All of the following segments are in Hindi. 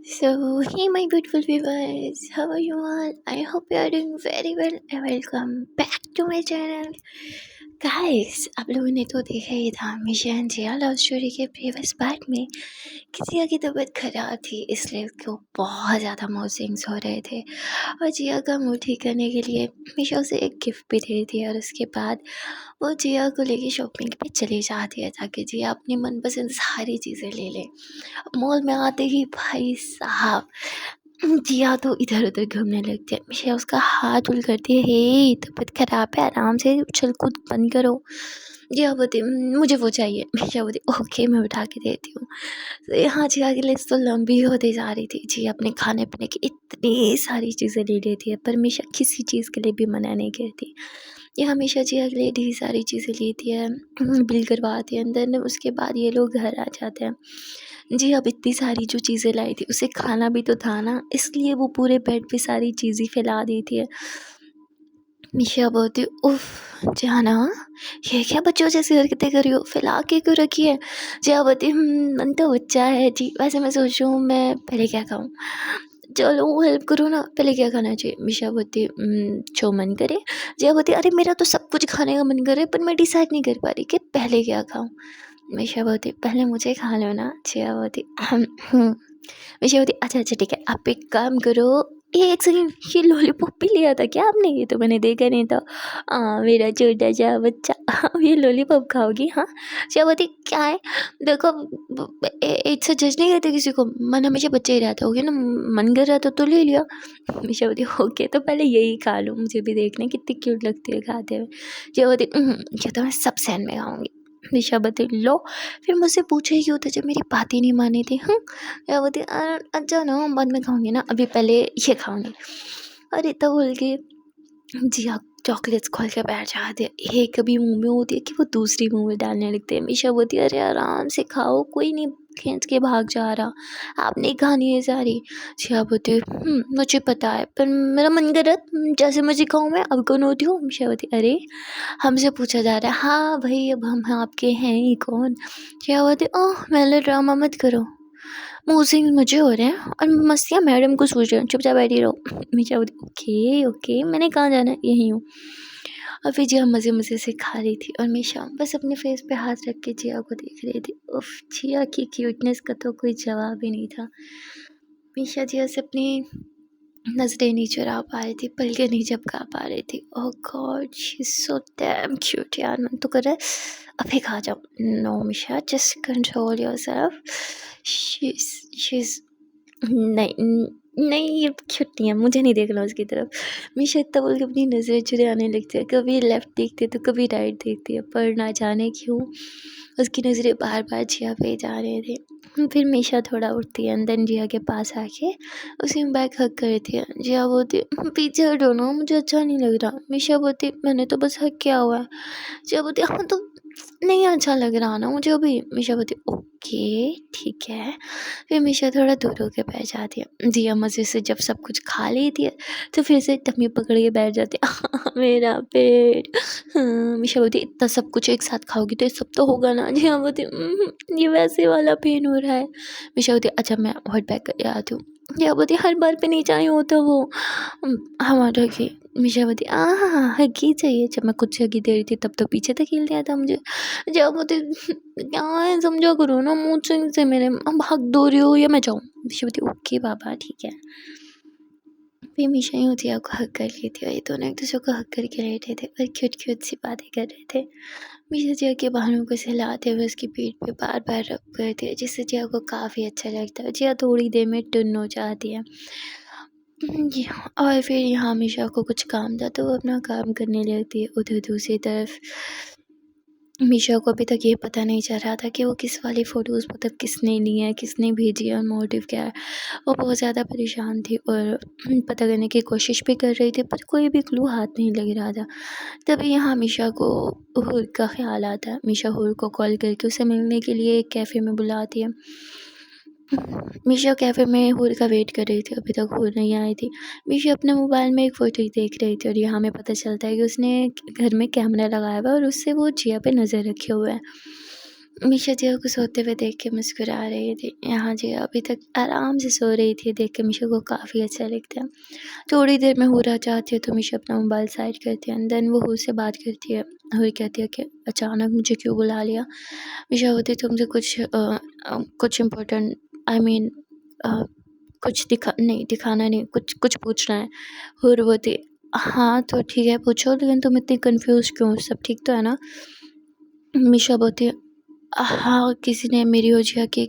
So, hey, my beautiful viewers, how are you all? I hope you are doing very well and welcome back to my channel. Guys आप लोगों ने तो देखा ही था मिशन एंड जिया लव स्टोरी के प्रीवियस पार्ट में कि जिया की तबीयत खराब थी, इसलिए उसको बहुत ज़्यादा मूड स्विंग्स हो रहे थे और जिया का मूड ठीक करने के लिए मिशा उसे एक गिफ्ट भी दे दिया और उसके बाद वो जिया को लेके शॉपिंग पे चली जाती है ताकि जिया अपनी मनपसंद सारी चीज़ें ले ले। मॉल में आते ही भाई साहब जिया तो इधर-उधर घूमने लगती है। मिशा उसका हाथ होल्ड करती है, हे तबीयत खराब है, आराम से उछल-कूद बंद करो। जिया बोलती मुझे वो चाहिए। मिशा बोलती ओके मैं उठा के देती हूँ। तो यहाँ जिया की लिस्ट तो लंबी होती जा रही थी। जिया अपने खाने-पीने की इतनी सारी चीज़ें ले लेती है पर मिशा किसी चीज़ के लिए भी मना नहीं करती। ये हमेशा जिया के लिए ढेर सारी चीज़ें लेती है, बिल करवाती है, देन उसके बाद ये लोग घर आ जाते हैं। जी अब इतनी सारी जो चीज़ें लाई थी उसे खाना भी तो था ना, इसलिए वो पूरे बेड पे सारी चीज़ें फैला दी थी। मिशा बोलती उफ़ जाना ये क्या बच्चों जैसी हरकतें कर रही हो, फैला के क्यों रखी है? जिया बोलती मन तो बच्चा है जी, वैसे मैं सोच रही हूँ मैं पहले क्या खाऊँ? चलो हेल्प करो ना, पहले क्या खाना चाहिए? मिशा बोलती जो मन करे। जिया बोलती अरे मेरा तो सब कुछ खाने का मन कर रहा है पर मैं डिसाइड नहीं कर पा रही कि पहले क्या खाऊँ? मिशा बोलती पहले मुझे खा लो ना। जिया बोलती मिशा बोलती अच्छा ठीक है, आप एक काम करो, ये एक सेकंड, ये लॉलीपॉप भी लिया था क्या आपने? ये तो मैंने देखा नहीं था। मेरा छोटा सा बच्चा आप ये लॉलीपॉप खाओगी हाँ? जिया बोलती क्या है? देखो इससे जज नहीं करते किसी को, मन हमेशा बच्चा ही रहता होगा ना, मन कर रहा था तो ले लिया। मिशा बोलती ओके तो पहले यही खा लो, मुझे भी देखना कितनी क्यूट लगती है खाते हुए। जिया बोलती ये तो मैं सब सहन में खाऊंगी। मिशा बोलती लो फिर मुझसे पूछे क्यों था जब मेरी बात ही नहीं मानी थी। या बोलती अच्छा ना बाद में खाऊंगी ना, अभी पहले ये खाऊंगी। अरे तब बोल के जिया चॉकलेट्स खोल के बैठ जाते हैं, एक कभी मुंह में होती है कि वो दूसरी मुंह में डालने लगते हैं। मिशा बोलती है अरे आराम से खाओ, कोई नहीं खींच के भाग जा रहा, आप नहीं खानी है सारी। जिया बोलती है मुझे पता है पर मेरा मन कर रहा है, जैसे मर्जी खाऊँ मैं, अब कौन होती हूँ? मिशा बोलती अरे हमसे पूछा जा रहा है, हाँ भाई अब हम आपके हैं ही कौन? जिया बोलती ओह मेलो ड्रामा मत करो, मूड स्विंग्स मुझे हो रहे हैं और मस्तियाँ मैडम को सूझ रही हैं, चुपचाप बैठी रहो। मिशा बोलती ओके मैंने कहाँ जाना है, यहीं हूँ। और फिर जिया मज़े से खा रही थी और मिशा बस अपने फेस पे हाथ रख के जिया को देख रही थी। उफ जिया की क्यूटनेस का तो कोई जवाब ही नहीं था। मिशा जिया से अपनी नज़रें नहीं चुरा पा रही थी, पलकें नहीं झपका पा रही थी। Oh god she is so damn cute यार, मन तो कर रहा है अभी खा जाओ। No Misha just control yourself, she is नहीं नहीं ये क्यूट नहीं है, मुझे नहीं देखना उसकी तरफ। मिशा इतना बोल के अपनी नज़रें चुराने लगती है, कभी लेफ़्ट देखती है तो कभी राइट देखती है, पर ना जाने क्यों उसकी नज़रें बार-बार जिया पे ही जा रही थी। फिर मिशा थोड़ा उठती है एंड देन जिया के पास आके उसी में बैक हग करती है। जिया बोलती पीछे हटो ना, मुझे अच्छा नहीं लग रहा। मिशा बोलती मैंने तो बस हग किया हुआ है। जिया बोलती हाँ तो नहीं अच्छा लग रहा ना मुझे अभी। मिशा बोलती ओके ठीक है। फिर मिशा थोड़ा दूर होके बैठ जाती है। जिया मज़े से जब सब कुछ खा लेती है तो फिर से टम्मी पकड़ के बैठ जाती है। मेरा पेट। हाँ, मिशा बोलती इतना सब कुछ एक साथ खाओगी तो ये सब तो होगा ना। जिया बोलती ये वैसे वाला पेन हो रहा है। मिशा बोलती अच्छा मैं हॉट बैग कर आती हूँ। जिया बोलती हर बार पे नहीं चाहिए होता वो हमारा की। मिशा बोलती हाँ हगी चाहिए। जब मैं खुद से हगी दे रही थी तब तो पीछे धकेल दिया था मुझे। जिया बोलती क्या है समझा करो ना, मूड स्विंग से मेरे अब हक दो रही हो या मैं जाऊँ? मिशा बोलती ओके बाबा ठीक है। फिर मिशा यूँ जिया को हग कर ली थी और ये दोनों एक दूसरे को हग करके लेटे थे और क्यूट सी बातें कर रहे थे। मिशा जिया के बालों को सहलाते हुए उसकी पीठ पे बार रब करती है जिससे जिया को काफ़ी अच्छा लगता है। जिया थोड़ी देर में टुन्न हो जाती है। जी हाँ, और फिर यहाँ मिशा को कुछ काम था तो वो अपना काम करने लगती है। उधर दूसरी तरफ मिशा को अभी तक ये पता नहीं चल रहा था कि वो किस वाली फ़ोटोज़ मतलब किसने ली हैं, किसने भेजी है और मोटिव क्या है। वो बहुत ज़्यादा परेशान थी और पता करने की कोशिश भी कर रही थी पर कोई भी क्लू हाथ नहीं लग रहा था। तभी यहाँ मिशा को हूर का ख़्याल आता है। मिशा हूर को कॉल करके उसे मिलने के लिए एक कैफ़े में बुलाती है। मिशा कैफ़े में हूर का वेट कर रही थी, अभी तक हूर नहीं आई थी। मिशा अपने मोबाइल में एक फ़ोटो देख रही थी और यहाँ हमें पता चलता है कि उसने घर में कैमरा लगाया हुआ है और उससे वो जिया पे नज़र रखे हुए है। मीशा जिया को सोते हुए देख के मुस्कुरा रही थी। यहाँ जिया अभी तक आराम से सो रही थी, देख के मीशा को काफ़ी अच्छा लगता है। थोड़ी देर में हूर आ जाती है तो मीशा अपना मोबाइल साइड करती है एंड देन वो हूर से बात करती है। हूर कहती है कि अचानक मुझे क्यों बुला लिया। मीशा बोलती तुमसे कुछ इम्पोर्टेंट आई मीन कुछ दिखाना नहीं, कुछ पूछना है। हूर बोलती हाँ तो ठीक है पूछो, लेकिन तुम इतनी कन्फ्यूज़ क्यों, सब ठीक तो है ना। मीशा बोलती है हाँ किसी ने मेरी और जिया की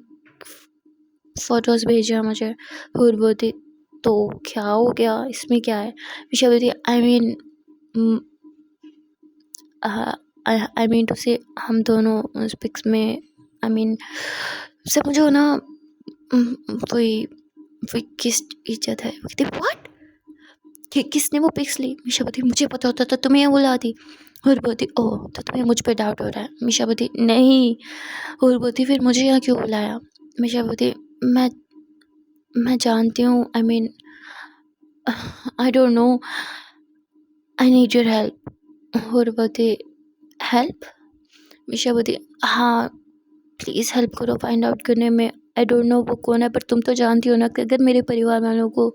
फ़ोटोज़ भेजा मुझे। हूर बोलती तो क्या हो गया, इसमें क्या है। मीशा बोलती I mean I mean to say हम दोनों उस पिक्स में आई मीन सब मुझे ना वही वही किस इज्जत है। बोलती व्हाट, किसने वो पिक्स ली। मीशा बोलती मुझे पता होता तो तुम्हें बुलाती। और बोलती ओह तो तुम्हें मुझ पे डाउट हो रहा है। मीशा बोलती नहीं। और बोलती फिर मुझे यहाँ क्यों बुलाया। मीशा बोलती मैं जानती हूँ आई mean I don't know, I need your help. और बोलती हेल्प। मीशा बोलती हाँ प्लीज़ हेल्प करो फाइंड आउट करने में। आई डोंट नो वो कौन है, पर तुम तो जानती हो ना कि अगर मेरे परिवार वालों को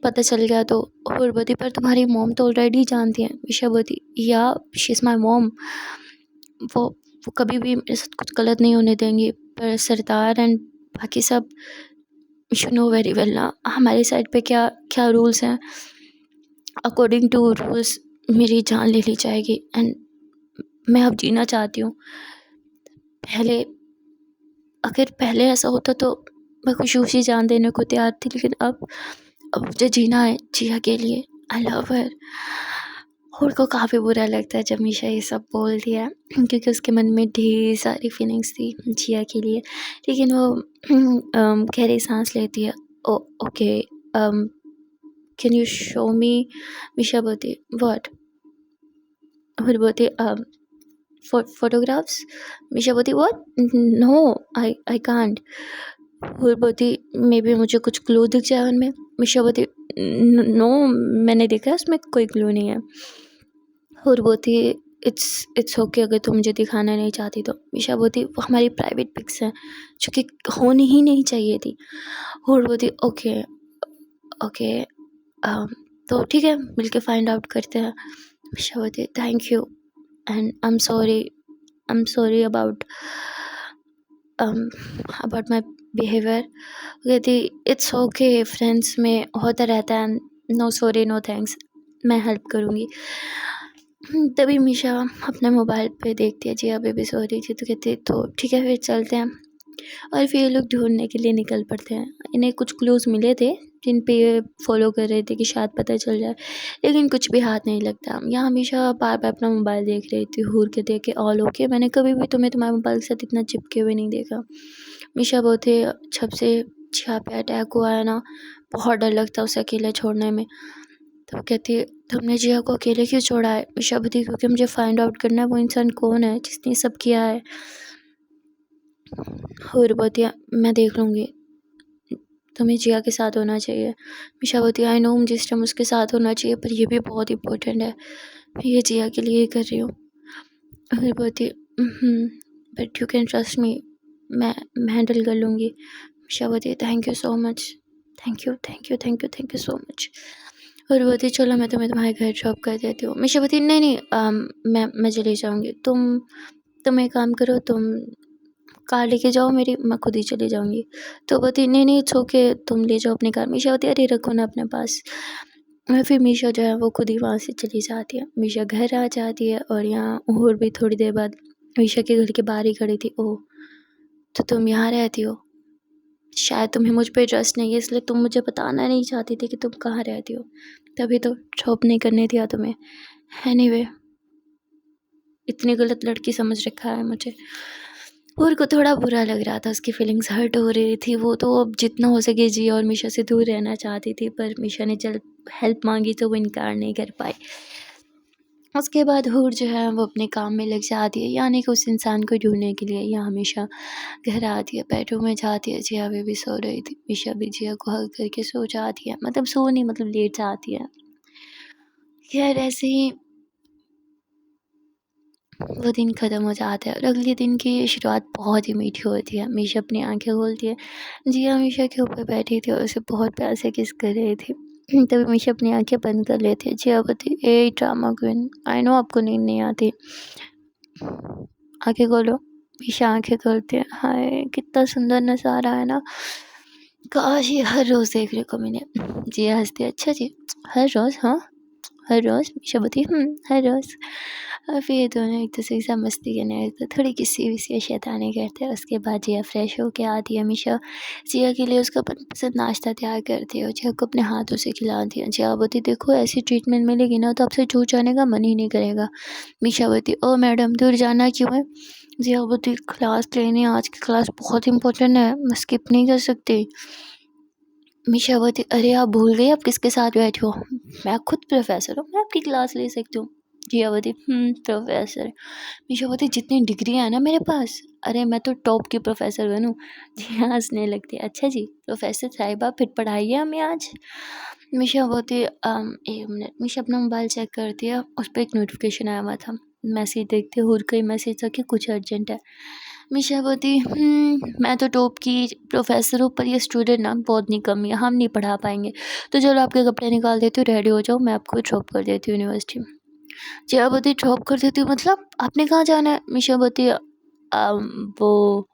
पता चल गया तो। और बोलती पर तुम्हारी मॉम तो ऑलरेडी जानती है। मीशा बोलती या शी इज़ माई मॉम, वो कभी भी मेरे साथ कुछ गलत नहीं होने देंगी, पर सरदार एंड बाकी सब यू नो वेरी वेल ना हमारे साइड पे क्या क्या रूल्स हैं। अकॉर्डिंग टू रूल्स मेरी जान ले ली जाएगी एंड मैं अब जीना चाहती हूँ। अगर पहले ऐसा होता तो मैं खुशी-खुशी जान देने को तैयार थी, लेकिन अब मुझे जीना है जिया के लिए। आई लव हर। और को काफ़ी बुरा लगता है जब मीशा ये सब बोलती है, क्योंकि उसके मन में ढेर सारी फीलिंग्स थी जिया के लिए। लेकिन वो गहरी सांस लेती है। Okay can you show me. Misha बोलती व्हाट। फिर बोलती photographs. मीशा बोलती व्हाट नो आई कांट। फिर बोलती मे बी मुझे कुछ क्लू दिख जाए उनमें। मीशा बोलती नो मैंने देखा उसमें कोई क्लू नहीं है। और बोलती इट्स ओके अगर तुम मुझे दिखाना नहीं चाहती तो। मीशा बोलती वो हमारी प्राइवेट पिक्स हैं जो कि होनी ही नहीं चाहिए थी। और बोलती ओके ओके तो ठीक है मिलके फाइंड आउट करते हैं। मीशा बोलती thank you and I am sorry about my behaviour. कहती इट्स ओके फ्रेंड्स में होता रहता है, नो सॉरी नो थैंक्स, मैं हेल्प करूँगी। तभी मीशा अपने मोबाइल पे देखती है जिया बेबी सो रही थी तो कहती तो ठीक है फिर चलते हैं। और फिर ये लोग ढूंढने के लिए निकल पड़ते हैं। इन्हें कुछ क्लूज़ मिले थे जिन पे ये फॉलो कर रहे थे कि शायद पता चल जाए, लेकिन कुछ भी हाथ नहीं लगता। यहाँ हमेशा बार बार अपना मोबाइल देख रही थी। हूर के देख के ऑल ओके, मैंने कभी भी तुम्हें तुम्हारे मोबाइल के साथ इतना चिपके हुए नहीं देखा। मीशा बोलते जब से जिया पे अटैक हुआ है ना बहुत डर लगता है उसे अकेले छोड़ने में। तो कहती तुमने जिया को अकेले क्यों छोड़ा है। मीशा बोलती क्योंकि मुझे फाइंड आउट करना है वो इंसान कौन है जिसने सब किया है। और बोलती मैं देख लूँगी, तुम्हें जिया के साथ होना चाहिए। मीशा बोलती आई नो मुझे इस टाइम उसके साथ होना चाहिए, पर ये भी बहुत इंपॉर्टेंट है, मैं ये जिया के लिए कर रही हूँ। फिर बोलती but you can trust me, मैं हैंडल कर लूँगी। मीशा बोलती thank you so much, thank you thank you thank you thank you so much. और बोलती चलो मैं तुम्हारे घर ड्रॉप कर देती हूँ। मीशा बोलती नहीं मैं चली जाऊँगी, तुम एक काम करो, तुम कार लेके जाओ मेरी, मैं खुद ही चली जाऊँगी। तो बोलती नहीं इट्स ओके तुम ले जाओ अपनी कार। मीशा बोलती अरे रखो ना अपने पास। और फिर मीशा जो है वो खुद ही वहाँ से चली जाती है। मीशा घर आ जाती है और यहाँ और भी थोड़ी देर बाद मीशा के घर के बाहर ही खड़ी थी। ओह तो तुम यहाँ रहती हो, शायद तुम्हें मुझ पर ट्रस्ट नहीं है इसलिए तुम मुझे बताना नहीं चाहती थी कि तुम कहाँ रहती हो, तभी तो ड्रॉप नहीं करने दिया तुम्हें। एनीवे इतनी गलत लड़की समझ रखा है मुझे। और को थोड़ा बुरा लग रहा था, उसकी फीलिंग्स हर्ट हो रही थी। वो तो अब जितना हो सके जिया और मीशा से दूर रहना चाहती थी, पर मीशा ने चल हेल्प मांगी तो वो इनकार नहीं कर पाई। उसके बाद हूर जो है वो अपने काम में लग जाती है, यानी कि उस इंसान को ढूंढने के लिए। या हमेशा घर आती है, बेडरूम में जाती है, जिया भी सो रही थी। मीशा भी जिया को हग करके सो जाती है, मतलब सो नहीं मतलब लेट जाती है। खैर ऐसे ही वो दिन ख़त्म हो जाता है और अगले दिन की शुरुआत बहुत ही मीठी होती है। मीशा अपनी आँखें खोलती है। जिया मीशा के ऊपर बैठी थी और उसे बहुत प्यार से किस कर रही थी। तभी मीशा अपनी आँखें बंद कर लेती है। जिया बोलती है, ए ड्रामा क्वीन, आई नो आपको नींद नहीं आती, आँखें खोलो। मीशा आँखें खोलती है। हाय कितना सुंदर नज़ारा है ना, काश ये हर रोज़ देखने को मिले। जिया हँसती है, अच्छा जी, हर रोज़? हाँ, हर रोज़? मीशा बोलती है, हर रोज़। और फिर ये दोनों एक दूसरे के साथ मस्ती करने लगते हैं, थोड़ी किस्सी-विस्सी और शैतानी करते हैं। उसके बाद जिया फ्रेश होके आती है। मीशा जिया के लिए उसका मनपसंद नाश्ता तैयार करती है और जिया को अपने हाथों से खिलाती है। जिया बोलती है, देखो ऐसी ट्रीटमेंट मिलेगी ना तो आपसे दूर जाने का मन ही नहीं करेगा। मीशा बोलती है, ओ मैडम दूर जाना क्यों है? जिया बोलती है, क्लास लेनी है, आज की क्लास बहुत इंपॉर्टेंट है, मैं स्किप नहीं कर सकती। मीशा बोलती, अरे आप भूल गई आप किसके साथ बैठे हो? मैं खुद प्रोफेसर हूँ, मैं आपकी क्लास ले सकती हूँ। जिया बोलती, प्रोफेसर। मीशा बोलती, जितनी डिग्रियाँ हैं ना मेरे पास, अरे मैं तो टॉप की प्रोफेसर बनूँ। जिया हंसने लगती है, अच्छा जी प्रोफेसर साहिबा फिर पढ़ाइए हमें आज। मीशा बोलती, एक मिनट। मीशा अपना मोबाइल चेक करती है, उस पर एक नोटिफिकेशन आया हुआ था। मैसेज देखते हुए कोई मैसेज था कि कुछ अर्जेंट है। मीशा बोलती, मैं तो टॉप की प्रोफेसर हूँ पर ये स्टूडेंट ना बहुत निकम्मी है, हम नहीं पढ़ा पाएंगे, तो चलो आपके कपड़े निकाल देती हूँ, रेडी हो जाओ, मैं आपको ड्रॉप कर देती हूँ यूनिवर्सिटी में। जिया बोलती, ड्रॉप कर देती हूँ मतलब आपने कहाँ जाना है? मीशा बोलती, वो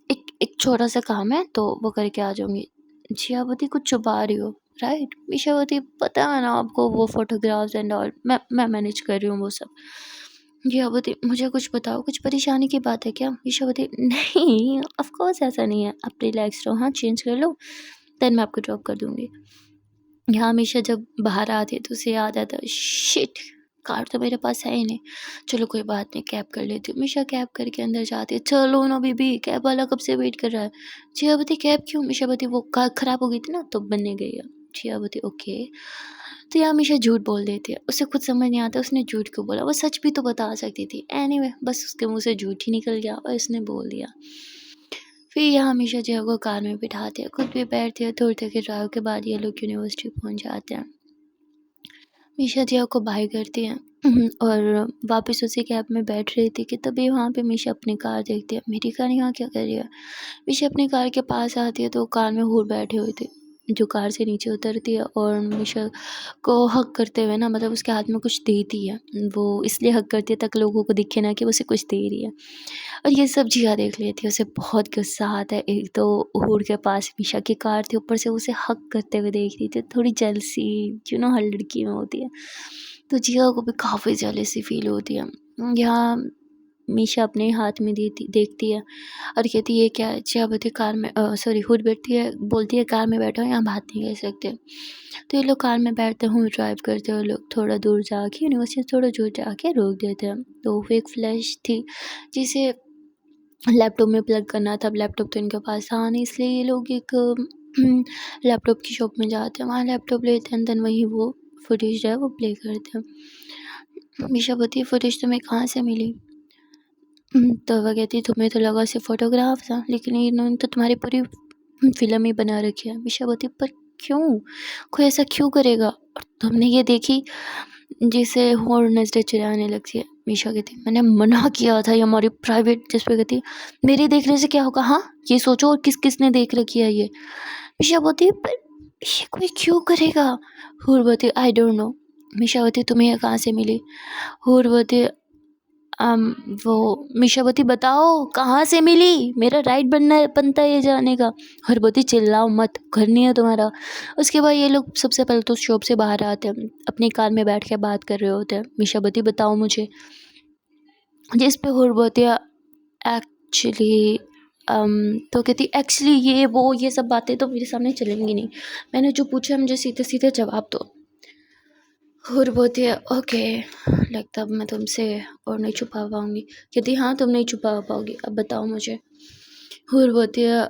एक छोटा सा काम है तो वो करके आ जाऊँगी। जिया बोलती, कुछ छुपा रही हो राइट? मीशा बोलती, पता है ना आपको वो फोटोग्राफ्स एंड ऑल, मैं मैनेज कर रही हूँ वो सब। जिया बोलती, मुझे कुछ बताओ, कुछ परेशानी की बात है क्या? मीशा बोलती, नहीं ऑफ कोर्स ऐसा नहीं है, आप रिलैक्स रहो, हाँ चेंज कर लो, देन मैं आपको ड्रॉप कर दूँगी। यहाँ हमेशा जब बाहर आती है तो उसे याद आता है, शिट कार तो मेरे पास है ही नहीं, चलो कोई बात नहीं कैब कर लेती हूँ। मीशा कैब करके अंदर जाती है, चलो ना बीबी, कैब वाला कब से वेट कर रहा है। जिया बोलती, कैब क्यों? मीशा बोलती, वो कार खराब हो गई थी ना तो बनने गई है। जिया बोलती, ओके। तो यहाँ मीशा झूठ बोल देती है, उसे खुद समझ नहीं आता उसने झूठ क्यों बोला, वो सच भी तो बता सकती थी। एनीवे बस उसके मुँह से झूठ ही निकल गया और उसने बोल दिया। फिर यहाँ हमेशा जिया को कार में बिठाते हैं, खुद भी बैठते हैं। थोड़ी देर के ड्राइव के बाद ये लोग यूनिवर्सिटी पहुँच जाते हैं। मीशा जिया को बाय करती है और वापस उसी कैब में बैठ रही थी कि तभी वहाँ पे मीशा अपनी कार देखती है। मेरी कार यहाँ क्या कर रही है? मीशा अपनी कार के पास आती है तो कार में हूर बैठे हुए थे, जो कार से नीचे उतरती है और मीशा को हक करते हुए ना, मतलब उसके हाथ में कुछ देती है। वो इसलिए हक करती है ताकि लोगों को दिखे ना कि वो उसे कुछ दे रही है। और ये सब जिया देख लेती है, उसे बहुत गुस्सा आता है। एक तो हूर के पास मीशा की कार थी, ऊपर से उसे हक करते हुए देख रही थी, थोड़ी जेलसी हर लड़की में होती है। तो जिया को भी काफ़ी जेलसी फील होती है। यहाँ मीशा अपने हाथ में देखती है और कहती है, क्या है? जिया बोलती, कार में सॉरी हूर बैठती है, बोलती है कार में बैठो, यहाँ बात नहीं कर सकते। तो ये लोग कार में बैठते हैं, ड्राइव करते हुए लोग थोड़ा दूर जाके यूनिवर्सिटी थोड़ा दूर जाके रोक देते हैं। तो वो एक फ्लैश थी जिसे लैपटॉप में प्लग करना था। अब लैपटॉप तो इनके पास था नहीं, इसलिए ये लोग एक लैपटॉप की शॉप में जाते हैं, वहाँ लैपटॉप लेते हैं, देन वहीं वो फुटेज जो है वो प्ले करते हैं। मीशा बोलती है, फुटेज तुम्हें कहाँ से मिली? तो वह कहती है, तुम्हें तो लगा सिर्फ फोटोग्राफ था, लेकिन इन्होंने तो तुम्हारी पूरी फिल्म ही बना रखी है। मीशा बोलती, पर क्यों? कोई ऐसा क्यों करेगा? और तुमने ये देखी जिसे और नजरें चुराने लगती है। मीशा कहती, मैंने मना किया था, ये हमारी प्राइवेट। जिस पे कहती, मेरे देखने से क्या होगा? हाँ ये सोचो और किस किसने देख रखी है ये। मीशा बोलती, पर ये कोई क्यों करेगा? हूर बोलती, आई डोंट नो। मीशा बोलती, तुम्हें ये कहाँ से मिली? हूर बोलती, वो मीशा बोलती, बताओ कहाँ से मिली, मेरा राइट बनता है ये जाने का। और बोलती, चिल्लाओ मत, घर नहीं है तुम्हारा। उसके बाद ये लोग सबसे पहले तो शॉप से बाहर आते हैं, अपनी कार में बैठ के बात कर रहे होते हैं। मीशा बोलती, बताओ मुझे। जिस पे हुर बोलती है, एक्चुअली तो कहती, एक्चुअली ये सब बातें तो मेरे सामने चलेंगी नहीं, मैंने जो पूछा मुझे सीधे सीधे जवाब दो। हुर बोलती है, ओके, लगता अब मैं तुमसे और नहीं छुपा पाऊँगी। कहती, हाँ तुम नहीं छुपा पाओगी, अब बताओ मुझे। हुर बोलती है,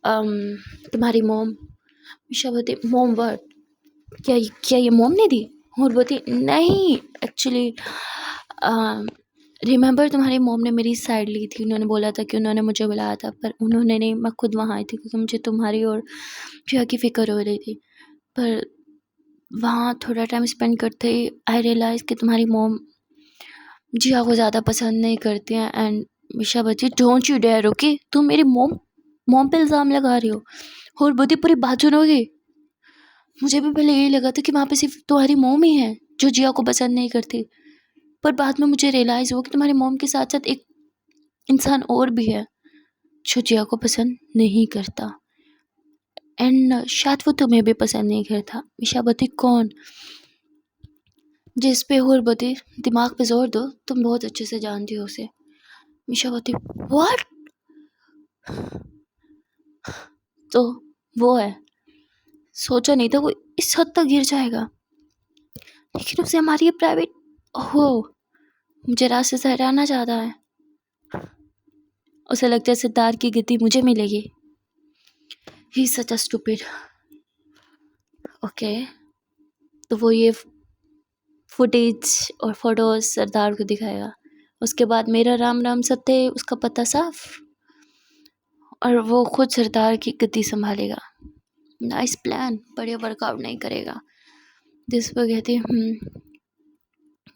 तुम्हारी मोम। मीशा बोलती, मोम वर्ड, क्या ये मोम ने दी? हुर बोलती, नहीं एक्चुअली रिमेंबर तुम्हारी मोम ने मेरी साइड ली थी, उन्होंने बोला था कि उन्होंने मुझे बुलाया था, पर उन्होंने नहीं, मैं खुद वहाँ आई थी क्योंकि मुझे तुम्हारी और प्रिया की फ़िक्र हो रही थी। पर वहाँ थोड़ा टाइम स्पेंड करते ही आई रियलाइज़ कि तुम्हारी मोम जिया को ज़्यादा पसंद नहीं करती हैं। एंड मिशा बोलती डोंट यू डेयर, ओके, तुम मेरी मॉम मॉम पे इल्ज़ाम लगा रही हो। और बोलती पूरी बात सुनोगी। मुझे भी पहले यही लगा था कि वहाँ पे सिर्फ तुम्हारी मॉम ही है जो जिया को पसंद नहीं करती, पर बाद में मुझे रियलाइज़ हुआ कि तुम्हारी मॉम के साथ साथ एक इंसान और भी है जो जिया को पसंद नहीं करता। एंड शायद वो तुम्हें भी पसंद नहीं करता। मिशा बोलती कौन? जिस पे और बोलती दिमाग पे जोर दो, तुम बहुत अच्छे से जानती हो उसे। मिशा बोलती व्हाट? तो वो है, सोचा नहीं था वो इस हद तक गिर जाएगा, लेकिन उसे हमारी ये प्राइवेट हो मुझे रास्ते से हटाना चाहता है। उसे लगता है सिद्धार्थ की गति मुझे मिलेगी। ही सच अ स्टूपिड। ओके, तो वो ये फुटेज और फोटोज सरदार को दिखाएगा। उसके बाद मेरा राम राम सत्य, उसका पता साफ, और वो खुद सरदार की गद्दी संभालेगा। नाइस प्लान, पर ये वर्कआउट नहीं करेगा। जिस पर कहती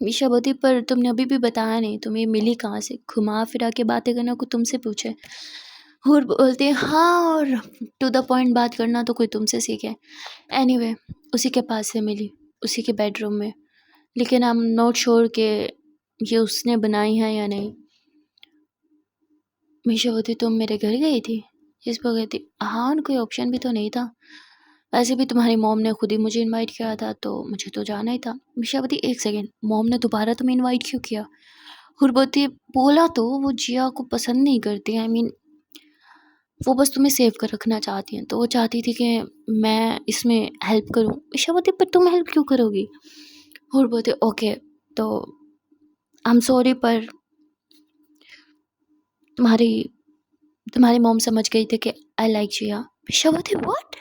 मीशा बोती पर तुमने अभी भी बताया नहीं, तुम्हें मिली कहाँ से? घुमा फिरा के बातें करना को तुमसे पूछे। और बोलते हाँ, और टू द पॉइंट बात करना तो कोई तुमसे सीखे। एनीवे, उसी के पास से मिली, उसी के बेडरूम में, लेकिन आई एम नॉट श्योर कि ये उसने बनाई है या नहीं। मीशा बोती तुम मेरे घर गई थी? जिस पर कहती हाँ, और कोई ऑप्शन भी तो नहीं था, वैसे भी तुम्हारी मॉम ने खुद ही मुझे इनवाइट किया था तो मुझे तो जाना ही था। मिशा बोती एक सेकेंड, मॉम ने दोबारा तुम्हें इनवाइट क्यों किया? और बोती बोला तो वो जिया को पसंद नहीं करती, आई मीन वो बस तुम्हें सेव कर रखना चाहती हैं, तो वो चाहती थी कि मैं इसमें हेल्प करूँ। मिशा बोती पर तुम हेल्प क्यों करोगी? और बोलते ओके, तो आई एम सॉरी, पर तुम्हारी मॉम समझ गई थी कि आई लाइक जिया। मिशा बोती what?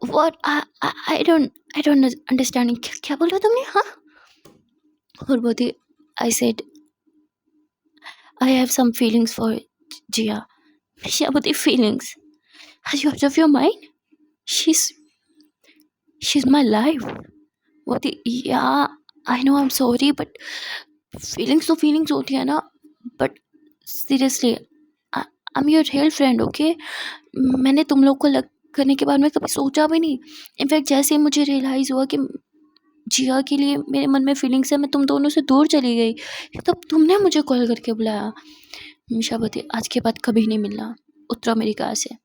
What? I don't understand. क्या बोल रहे हो तुमने? हाँ। और बोलती I said I have some feelings for Jiya. Misha बोती feelings? Are you out of your mind? She is my life. बोलती या I know, I am sorry, but feelings तो फीलिंग्स होती है ना, but seriously I am your real friend, okay. मैंने तुम लोग को लग करने के बाद मैं कभी सोचा भी नहीं। इनफैक्ट जैसे ही मुझे रियलाइज़ हुआ कि जिया के लिए मेरे मन में फीलिंग्स है, मैं तुम दोनों से दूर चली गई, तब तुमने मुझे कॉल करके बुलाया। मिशा बोती आज के बाद कभी नहीं मिलना, उतरो मेरी कार से।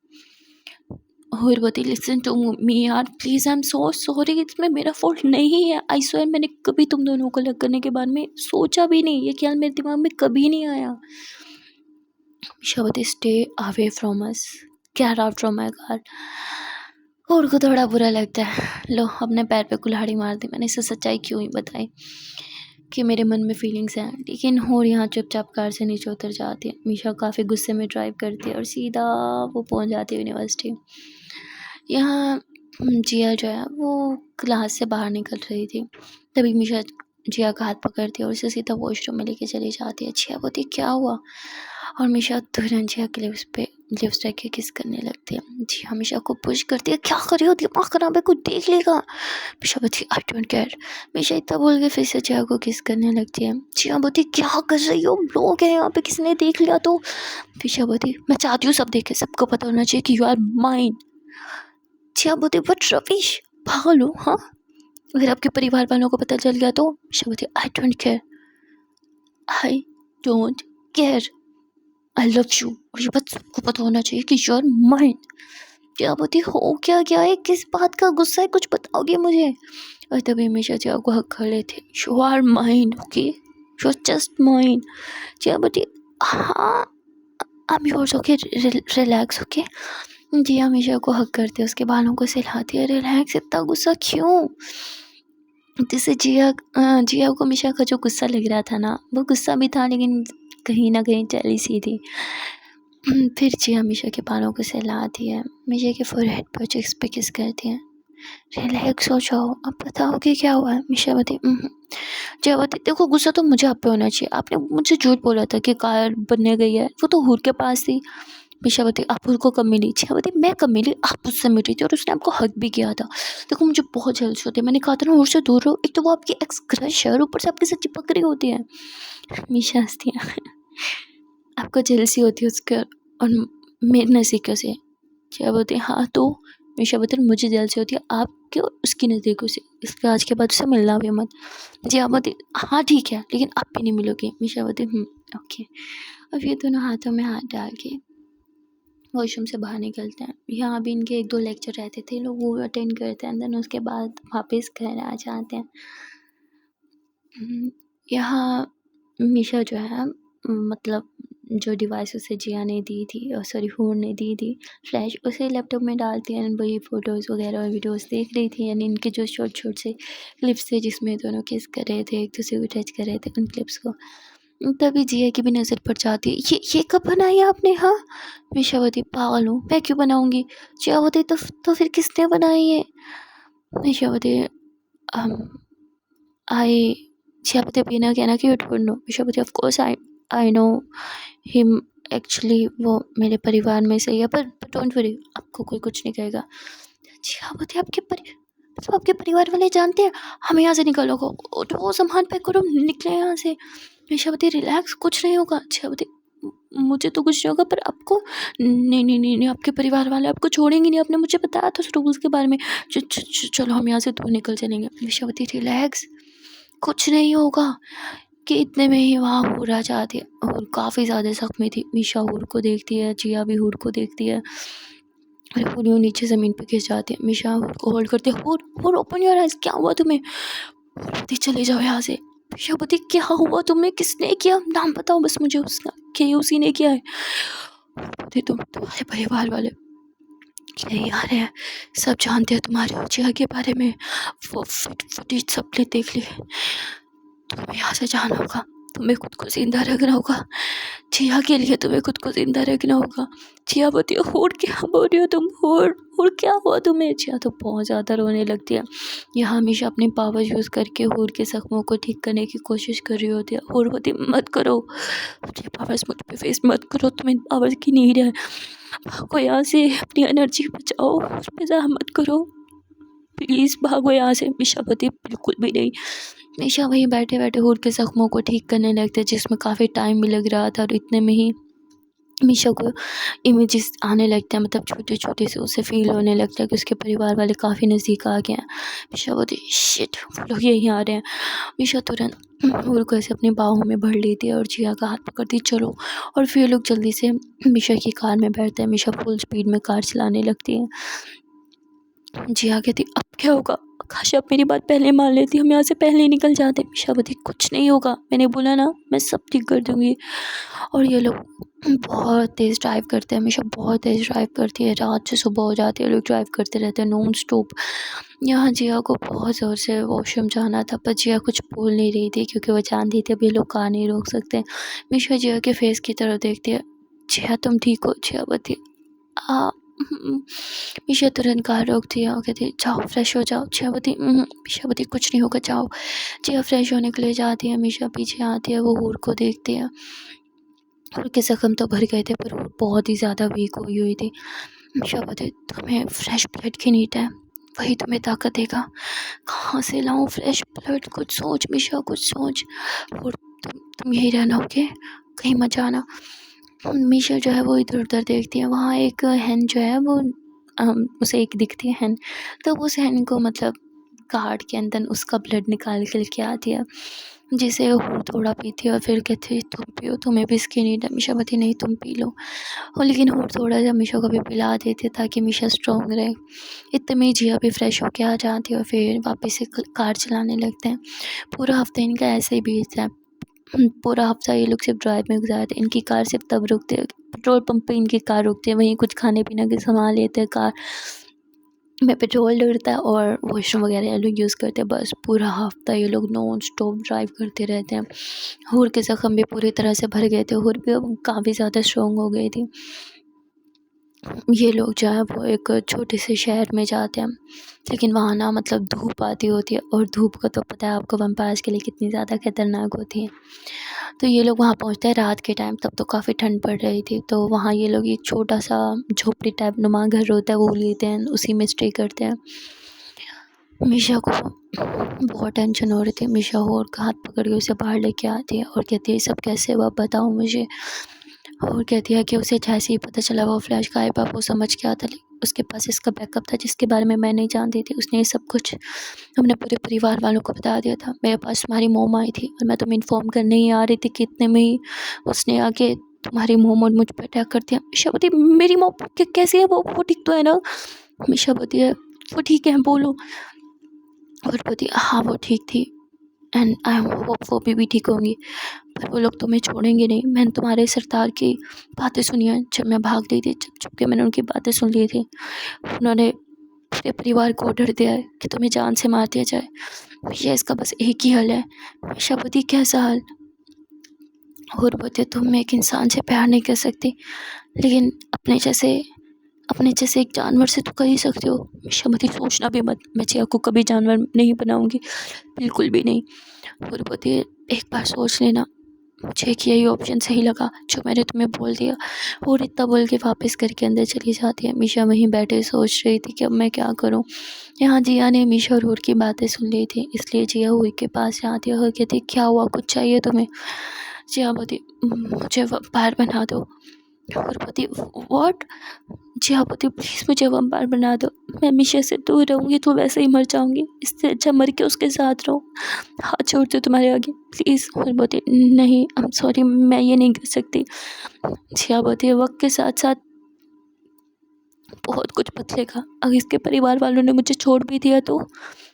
और बोती लिसन टू मी यार, please, I am so sorry, इसमें मेरा फॉल्ट नहीं है, आई स्वेयर। मैंने कभी तुम दोनों को अलग करने के बाद में सोचा भी नहीं, ये ख्याल मेरे दिमाग में कभी नहीं आया। मिशा बोती stay away from us, get out from my car. और को थोड़ा बुरा लगता है, लो अपने पैर पे कुल्हाड़ी मार दी। मैंने इसे सच्चाई क्यों ही बताई कि मेरे मन में फीलिंग्स हैं, लेकिन और यहाँ चुपचाप कार से नीचे उतर जाती है। मिशा काफ़ी गुस्से में ड्राइव करती है और सीधा वो पहुँच जाती है यूनिवर्सिटी। यहाँ जिया जो है वो क्लास से बाहर निकल रही थी, तभी मिशा जिया का हाथ पकड़ती है और उसे सीधा वॉशरूम में लेके चली जाती है। जिया बोलती क्या हुआ? और मिशा तुरंत जिया के लिप्स पे लिप्स रख के किस करने लगती है। जिया हमेशा को पुश करती है, क्या कर रही हो, दिमाग खराब है, कुछ देख लेगा। मिशा बोलती आई डोंट केयर। मिशा इतना बोल के फिर से जिया को किस करने लगती है। जिया बोलती क्या कर रही हो, लोग हैं यहाँ पे, किसी ने देख लिया तो? मिशा बोलती मैं चाहती हूँ सब देखे, सबको पता होना चाहिए कि यू आर माइन। जिया बोलती बट रविश, पागल हो हाँ? अगर आपके परिवार वालों को पता चल गया तो? मिशा बोलती I don't care, I don't care, I love you, और ये बात सबको पता होना चाहिए कि यू आर माइन। जिया बोलती हो क्या गया है, किस बात का गुस्सा है, कुछ बताओगे मुझे? और तभी मिशा जिया को हक कर लेते, you are mine, okay, you are just mine. Jiya बोलती हाँ I am yours, okay, relax, okay. Jiya Misha को हक करते, उसके बालों को सहलाती है, रिलैक्स, इतना गुस्सा क्यों? जैसे जिया को मिशा का जो गुस्सा लग रहा था ना, वो गुस्सा भी था, लेकिन कहीं ना कहीं जेलसी थी। फिर जिया मिशा के बालों को सहलाती है, मिशा के फोरहेड पर चिक्स पे किस करती है। रिलैक्स हो जाओ, अब बताओगे क्या हुआ है? मिशा बोलती जिया बोलती देखो गुस्सा तो मुझे आप पे होना चाहिए, आपने मुझसे झूठ बोला था कि कार बनने गई है, वो तो हूर के पास थी। मिशावती आप उसको कब मिली? जियावती मैं कब मिली? आप उससे मिल रही थी और उसने आपको हग भी किया था। देखो मुझे बहुत जेलसी होती है, मैंने कहा था ना उससे दूर रहो। एक तो वो आपकी एक्स क्रश है और ऊपर से आपके साथ चिपक रही होती है। मीशा हँसती है। आपको जेलसी होती है उसके और मेरे नज़दीकियों से। जया बोलती है हाँ तो? मीशा बोलती है मुझे जेलसी होती है आपके और उसकी नज़दीकों से, इसलिए आज के बाद उससे मिलना भी मत। जया बोलती हाँ ठीक है लेकिन आप भी नहीं मिलोगे। मीशा बोलती ओके। अब ये दोनों हाथों में हाथ डाल के वॉशरूम से बाहर निकलते हैं। यहाँ भी इनके 1-2 लेक्चर रहते थे, लोग वो अटेंड करते हैं, देन उसके बाद वापस घर आ जाते हैं। यहाँ मीशा जो है मतलब जो डिवाइस उसे जिया ने दी थी सॉरी हूर ने दी थी फ्लैश, उसे लैपटॉप में डालती है। वही फ़ोटोज़ वगैरह और वीडियोज़ देख रही थी, यानी इनके जो शॉर्ट से क्लिप्स थे जिसमें दोनों किस कर रहे थे, एक दूसरे को टच कर रहे थे, उन क्लिप्स को तभी जिया की भी नज़र पड़ जाती है। ये कब बनाई आपने? हाँ मिशावती पागल हूँ मैं, क्यों बनाऊँगी? जियावती तो फिर किसने बनाई है? मिशावती आई जियावती बिना कहना कि यू डोंट नो। मिशावती of course I know him, actually वो मेरे परिवार में से ही है, पर डोंट वरी आपको कोई कुछ नहीं कहेगा। जियावती आपके परिवार वाले जानते हैं? हमें यहाँ से निकालो, उठो सामान पैक करो निकले यहाँ से। मिशावती रिलैक्स, कुछ नहीं होगा। जियावती मुझे तो कुछ नहीं होगा पर आपको नहीं आपके परिवार वाले आपको छोड़ेंगे नहीं, आपने मुझे बताया था उस रूल्स के बारे में। चलो हम यहाँ से दूर निकल चलेंगे। मिशावती रिलैक्स, कुछ नहीं होगा। कि इतने में ही वहाँ हूर आ जाती है और काफ़ी ज़्यादा ज़ख्मी थी। मीशा हूर को देखती है, जिया भी हूर को देखती है और पूरी वो नीचे ज़मीन पे गिर जाती है। मीशा हूर को होल्ड करती है, हूर ओपन योर आइज़, क्या हुआ तुम्हें? बोलती चले जाओ यहाँ से। मीशा बोलती क्या हुआ तुम्हें, किसने किया, नाम बताओ बस मुझे उसका, कि उसी ने किया है। बोलती तुम्हारे परिवार वाले यही आ रहे हैं, सब जानते हैं तुम्हारे जिया के बारे में, वो फुटेज सबने देख ली है। तुम्हें यहाँ से जाना होगा, तुम्हें खुद को जिंदा रखना होगा, जिया के लिए तुम्हें खुद को जिंदा रखना होगा। जिया बोलती है होड़ क्या बोल रही हो तुम, होड़ क्या हुआ तुम्हें? जिया तो बहुत ज़्यादा रोने लगती है। यह हमेशा अपनी पावर यूज़ करके होड़ के जख्मों को ठीक करने की कोशिश कर रही होती है। होड़ बोलती मत करो, अपनी पावर्स मुझ पे वेस्ट मत करो, तुम्हें पावर्स की नीड है, भागो यहाँ से, अपनी एनर्जी बचाओ, उस पर ज़्यादा मत करो, प्लीज़ भागो यहाँ से। मीशा बोलती बिल्कुल भी नहीं। मीशा वहीं बैठे बैठे होड़ के ज़ख्मों को ठीक करने लगते, जिसमें काफ़ी टाइम भी लग रहा था और इतने में ही मीशा को इमेजेस आने लगते हैं, मतलब छोटे छोटे से उसे फील होने लगता है कि उसके परिवार वाले काफ़ी नज़दीक आ गए हैं। मीशा बोलती शिट वो लोग यहीं आ रहे हैं। मीशा तुरंत होड़ को ऐसे अपनी बाहों में भर लेती है और जिया का हाथ पकड़ती चलो, और फिर लोग जल्दी से मीशा की कार में बैठते हैं। मीशा फुल स्पीड में कार चलाने लगती है। जिया कहती अब क्या होगा, काश आप मेरी बात पहले मान लेती, हम यहाँ से पहले ही निकल जाते। मीशा बोलती कुछ नहीं होगा, मैंने बोला ना मैं सब ठीक कर दूँगी। और ये लोग बहुत तेज़ ड्राइव करते हैं, हमेशा बहुत तेज़ ड्राइव करती है, रात से सुबह हो जाती है, लोग ड्राइव करते रहते हैं नॉन स्टॉप। यहाँ जिया को बहुत ज़ोर से वॉशरूम जाना था, पर जिया कुछ बोल नहीं रही थी क्योंकि वो जानती थी अभी लोग कार नहीं रोक सकते। मीशा जिया के फेस की तरफ देखती है, जिया तुम ठीक हो? जिया बोलती मीशा तुरंत कार रोकती है और कहती जाओ फ्रेश हो जाओ। जिया बोलती मीशा बोलती कुछ नहीं होगा जाओ। जिया फ्रेश होने के लिए जाती है, मीशा पीछे आती है, वो हूर को देखती है। हूर के ज़ख्म तो भर गए थे पर हूर बहुत ही ज़्यादा वीक हुई थी। मीशा बोलती तुम्हें फ्रेश ब्लड की नीड है, वही तुम्हें ताकत देगा। कहाँ से लाऊं फ्रेश ब्लड, कुछ सोच मीशा कुछ सोच। और तुम यही रहना ओके, कहीं मत जाना। मीशा जो है वो इधर उधर देखती है, वहाँ एक हैन जो है वो उसे एक दिखती है हैन, तो उस हैन को मतलब कार्ड के अंदर उसका ब्लड निकाल के लेके आती है, जिसे वो थोड़ा पीती है और फिर कहती है तुम पियो, तुम्हें भी इसकी नीड है। मीशा बोलती नहीं तुम पी लो, और लेकिन वो थोड़ा सा मीशा को भी पिला देते ताकि मीशा स्ट्रॉन्ग रहे। इतने में जिया भी फ्रेश होके आ जाती है और फिर वापस से कार चलाने लगते हैं। पूरा हफ्ता इनका ऐसे ही बीतता है। पूरा हफ्ता ये लोग सिर्फ ड्राइव में गुजारते हैं। इनकी कार सिर्फ तब रुकती है, पेट्रोल पंप पे इनकी कार रुकती है, वहीं कुछ खाने पीने के सामान लेते हैं, कार में पेट्रोल डलता है और वॉशरूम वगैरह ये लोग यूज़ करते हैं। बस पूरा हफ्ता ये लोग नॉन स्टॉप ड्राइव करते रहते हैं। हूर के ज़ख्म भी पूरी तरह से भर गए थे, हूर भी अब काफ़ी ज़्यादा स्ट्रॉन्ग हो गई थी। ये लोग जो है वो एक छोटे से शहर में जाते हैं, लेकिन वहाँ ना मतलब धूप आती होती है, और धूप का तो पता है आपको वैम्पायर्स के लिए कितनी ज़्यादा खतरनाक होती है। तो ये लोग वहाँ पहुँचते हैं रात के टाइम, तब तो काफ़ी ठंड पड़ रही थी। तो वहाँ ये लोग एक छोटा सा झोपड़ी टाइप नुमा घर होता है वो लेते हैं, उसी में स्टे करते हैं। मीशा को बहुत टेंशन हो रही थी। मीशा और का हाथ पकड़ के उसे बाहर लेके आती है और कहती है सब कैसे हुआ बताओ मुझे। और कहती है कि उसे जैसे ही पता चला वो फ्लैश गायब है, वो समझ के आता उसके पास इसका बैकअप था जिसके बारे में मैं नहीं जानती थी। उसने ये सब कुछ हमने पूरे परिवार वालों को बता दिया था। मेरे पास तुम्हारी मोम आई थी और मैं तुम्हें इन्फॉर्म करने ही आ रही थी कि इतने में ही उसने आके तुम्हारी मोम और मुझ पर अटैक कर दिया। मीशा बोलती मेरी मोम कैसी है? वो ठीक तो है ना? मीशा बोलती है वो ठीक है, बोलो। और बोलती हाँ वो ठीक थी, एंड आई होप वो भी ठीक होंगी, पर वो लोग तुम्हें छोड़ेंगे नहीं। मैंने तुम्हारे सरदार की बातें सुनी हैं, जब मैं भाग रही थी चुप चुप के मैंने उनकी बातें सुन ली थी। उन्होंने पूरे परिवार को ऑर्डर दिया है कि तुम्हें जान से मार दिया जाए। भैया इसका बस एक ही हल है। शबदी कैसा हल? और बोलते तुम एक इंसान से प्यार नहीं कर सकती, लेकिन अपने जैसे एक जानवर से तो कर ही सकते हो। शबदी सोचना भी मत, मैं जिया को कभी जानवर नहीं बनाऊंगी, बिल्कुल भी नहीं। और बोलते एक बार सोच लेना। मुझे एक यही ऑप्शन सही लगा जो मैंने तुम्हें बोल दिया। और इतना बोल के वापस करके अंदर चली जाती है। मीशा वहीं बैठे सोच रही थी कि अब मैं क्या करूं। यहाँ जिया ने मीशा और हूर की बातें सुन ली थी, इसलिए जिया हूर के पास जाती है और कहती क्या हुआ, कुछ चाहिए तुम्हें? जिया बोलती मुझे वम्पायर बना दो। और बोलती व्हाट? जिया बोलती प्लीज़ मुझे वम्पायर बना दो, मैं मीशा से दूर रहूँगी तो वैसे ही मर जाऊँगी, इससे अच्छा मर के उसके साथ रहूँ। हाथ छोड़ती हूँ तुम्हारे आगे प्लीज़। और बोलती नहीं आई एम सॉरी, मैं ये नहीं कर सकती। जिया बोलती है वक्त के साथ साथ बहुत कुछ बदलेगा, अगर इसके परिवार वालों ने मुझे छोड़ भी दिया तो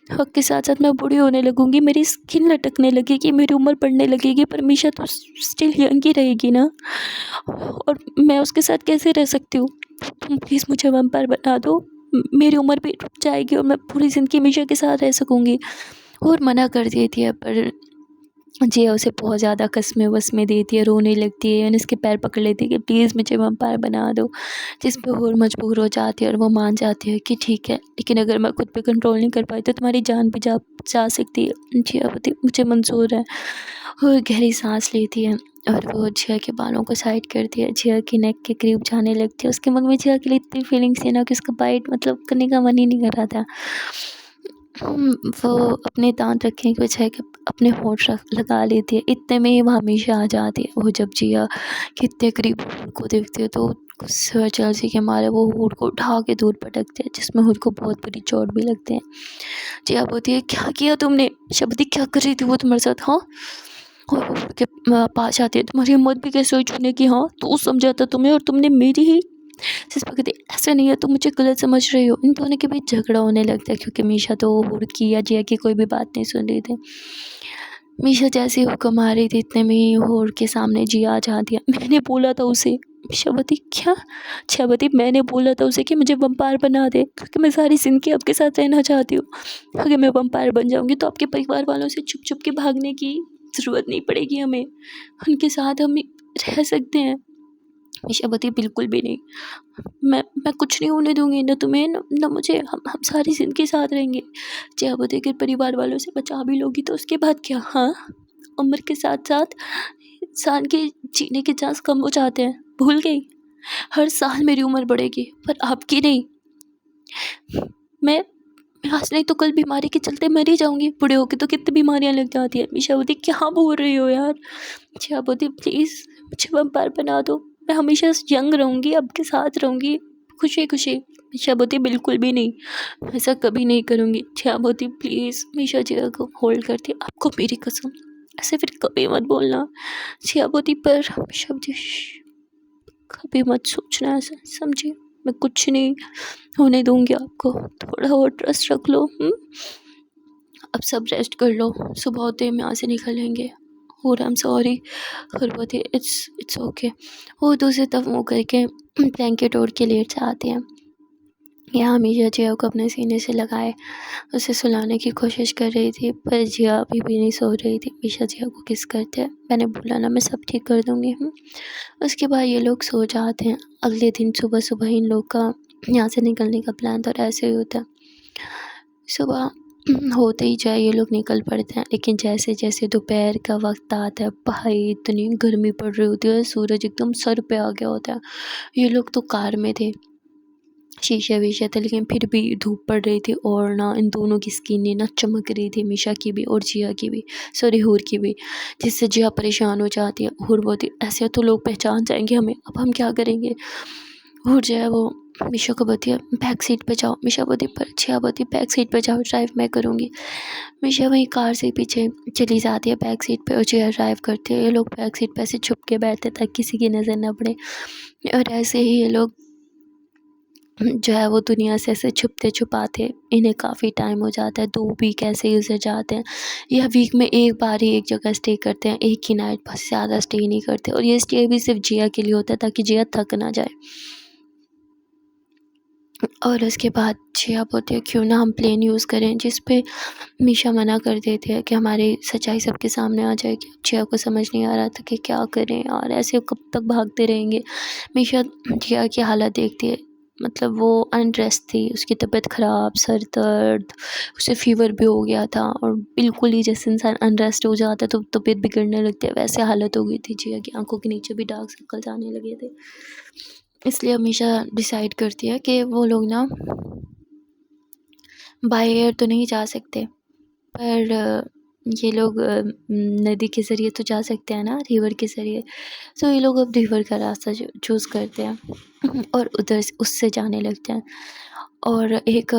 वक्त के साथ साथ मैं बूढ़ी होने लगूंगी, मेरी स्किन लटकने लगेगी, मेरी उम्र बढ़ने लगेगी, पर मीशा तो स्टिल यंग ही रहेगी ना, और मैं उसके साथ कैसे रह सकती हूँ? तुम प्लीज़ मुझे वैम्पायर बना दो, मेरी उम्र भी रुक जाएगी और मैं पूरी ज़िंदगी मीशा के साथ रह सकूँगी। और मना कर दी थी, पर जिया उसे बहुत ज़्यादा कसमें वस्में देती है, रोने लगती है, यानी उसके पैर पकड़ लेती है कि प्लीज़ मुझे वैम्पायर बना दो, जिस पे और मजबूर हो जाती है और वो मान जाती है कि ठीक है, लेकिन अगर मैं खुद पे कंट्रोल नहीं कर पाई तो तुम्हारी जान भी जा सकती है। जिया बोलती मुझे मंजूर है। और गहरी सांस लेती है और वो जिया के बालों को साइड करती है, जिया की नेक के करीब जाने लगती है। उसके मन में जिया के लिए इतनी फीलिंग्स थी ना कि उसका बाइट मतलब करने का मन ही नहीं कर रहा था। वो अपने दांत रखने की बजाय कि अपने होंठ लगा लेती है। इतने में ही वो हमेशा आ जाती है। वो जब जिया के इतने करीब हूर को देखती है तो गुस्से और जलसी के मारे वो हूर को उठा के दूर पटकते हैं, जिसमें हूर को बहुत बुरी चोट भी लगती है। जिया बोलती है क्या किया तुमने? शबदी क्या कर रही थी वो तुम्हारे साथ? हाँ। और वो हूर के पास आती है, तुम्हारी हिम्मत भी कैसे हुई छूने की? हाँ तो समझा था तुम्हें और तुमने मेरी ही जिस पर कहती ऐसा नहीं है, तुम मुझे गलत समझ रही हो। इन दोनों के बीच झगड़ा होने लगता है क्योंकि मीशा तो हुड की या जिया की कोई भी बात नहीं सुन रही थी। मीशा जैसे हुक्म आ रही थी इतने में ही हुड के सामने जिया आ जाती है। मैंने बोला था उसे। शबती क्या? शबती मैंने बोला था उसे कि मुझे वम्पायर बना दे, क्योंकि मैं सारी जिंदगी आपके साथ रहना चाहती हूँ। अगर मैं वम्पायर बन जाऊँगी तो आपके परिवार वालों से छुप छुप के भागने की ज़रूरत नहीं पड़ेगी हमें, उनके साथ हम रह सकते हैं। मीशा बोलती बिल्कुल भी नहीं, मैं कुछ नहीं होने दूंगी, ना तुम्हें ना मुझे, हम सारी ज़िंदगी साथ रहेंगे। चाहे वो अगर परिवार वालों से बचा भी लोगी तो उसके बाद क्या? हाँ, उम्र के साथ साथ इंसान के जीने के चांस कम हो जाते हैं, भूल गई? हर साल मेरी उम्र बढ़ेगी पर आपकी नहीं। मैं आज नहीं तो कल बीमारी के चलते मर ही जाऊंगी, बूढ़े होके तो कितनी बीमारियां लग जाती है। मीशा बोलती क्या बोल रही हो यार? मीशा बोलती प्लीज़ मुझे वम्पायर बना दो, मैं हमेशा यंग रहूँगी, आपके साथ रहूँगी, खुशी खुशी। मीशा बोलती बिल्कुल भी नहीं, ऐसा कभी नहीं करूँगी। मीशा बोलती प्लीज़। मीशा जिया को होल्ड करती आपको मेरी कसम ऐसे फिर कभी मत बोलना। मीशा बोलती पर मीशा बोलती कभी मत सोचना ऐसा, समझी? मैं कुछ नहीं होने दूंगी आपको, थोड़ा और ट्रस्ट रख लो। अब सब रेस्ट कर लो, सुबह होते हम यहाँ से निकलेंगे। और आई एम सॉरी। और बोलते इट्स ओके। वो दूसरी तरफ मुँह करके ब्लैंकेट ओढ़ के लेट जाते हैं। यहाँ मीशा जिया को अपने सीने से लगाए उसे सुलाने की कोशिश कर रही थी, पर जिया अभी भी नहीं सो रही थी। मीशा जिया को किस करते हैं, मैंने बोला ना मैं सब ठीक कर दूँगी। उसके बाद ये लोग सो जाते हैं। अगले दिन सुबह सुबह इन लोग का यहाँ से निकलने का प्लान था और ऐसे ही होता है। सुबह होते ही जाए ये लोग निकल पड़ते हैं, लेकिन जैसे जैसे दोपहर का वक्त आता है भाई इतनी गर्मी पड़ रही होती है, सूरज एकदम सर पे आ गया होता है। ये लोग तो कार में थे, शीशे वीशे थे, लेकिन फिर भी धूप पड़ रही थी और ना इन दोनों की स्किन ना चमक रही थी, मीशा की भी और जिया की भी, सॉरी हूर की भी, जिससे जिया परेशान हो जाती है। हूर बोलती ऐसे तो लोग पहचान जाएंगे हमें, अब हम क्या करेंगे। हूर जो है वो मीशा को बोलती है बैक सीट पे जाओ। मीशा बोलती पर जिया बोलती बैक सीट पे जाओ, ड्राइव मैं करूँगी। मीशा वहीं कार से पीछे चली जाती है बैक सीट पे और जिया ड्राइव करती है। ये लोग बैक सीट पे ऐसे छुप के बैठते ताकि किसी की नज़र न पड़े, और ऐसे ही ये लोग जो है वो दुनिया से ऐसे छुपते छुपाते इन्हें काफ़ी टाइम हो जाता है। 2 वीक ऐसे ही गुजर जाते हैं। यह वीक में एक बार ही एक जगह स्टे करते हैं, एक ही नाइट, बस ज़्यादा स्टे नहीं करते। और ये स्टे भी सिर्फ जिया के लिए होता है ताकि जिया थक ना जाए। और उसके बाद जिया बोलती है क्यों ना हम प्लेन यूज़ करें, जिस पे मीशा मना कर देती है कि हमारी सच्चाई सबके सामने आ जाएगी। जिया को समझ नहीं आ रहा था कि क्या करें और ऐसे कब तक भागते रहेंगे। मीशा जिया की हालत देखती है, मतलब वो अनरेस्ट थी, उसकी तबीयत ख़राब, सर दर्द, उसे फ़ीवर भी हो गया था और बिल्कुल ही जैसे इंसान अनरेस्ट हो जाता है तो तबीयत बिगड़ने लगती है, वैसे हालत हो गई थी जिया की। आंखों के नीचे भी डार्क सर्कल्स आने लगे थे। इसलिए हमेशा डिसाइड करती है कि वो लोग ना बाय एयर तो नहीं जा सकते, पर ये लोग नदी के ज़रिए तो जा सकते हैं ना, रिवर के ज़रिए। तो ये लोग अब रिवर का रास्ता चूज़ करते हैं और उधर से उससे जाने लगते हैं। और एक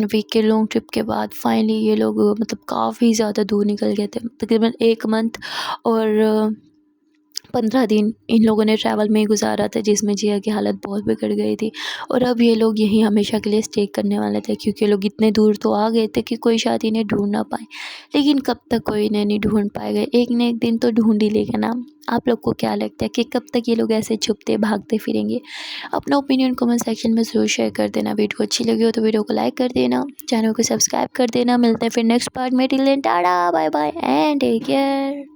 वीक के लॉन्ग ट्रिप के बाद फाइनली ये लोग मतलब काफ़ी ज़्यादा दूर निकल गए थे, तकरीबन 1 मंथ और 15 दिन इन लोगों ने ट्रैवल में ही गुजारा था, जिसमें जिया की हालत बहुत बिगड़ गई थी। और अब ये लोग यहीं हमेशा के लिए स्टे करने वाले थे, क्योंकि लोग इतने दूर तो आ गए थे कि कोई शायद इन्हें ढूंढ ना पाए। लेकिन कब तक कोई इन्हें नहीं ढूंढ पाएगा, एक न एक दिन तो ढूंढ ही लेगा ना। आप लोग को क्या लगता है कि कब तक ये लोग ऐसे छुपते भागते फिरेंगे? अपना ओपिनियन कमेंट सेक्शन में ज़रूर शेयर कर देना। वीडियो अच्छी लगी हो तो वीडियो को लाइक कर देना, चैनल को सब्सक्राइब कर देना। मिलते हैं फिर नेक्स्ट पार्ट में। Till then tata bye bye and take care.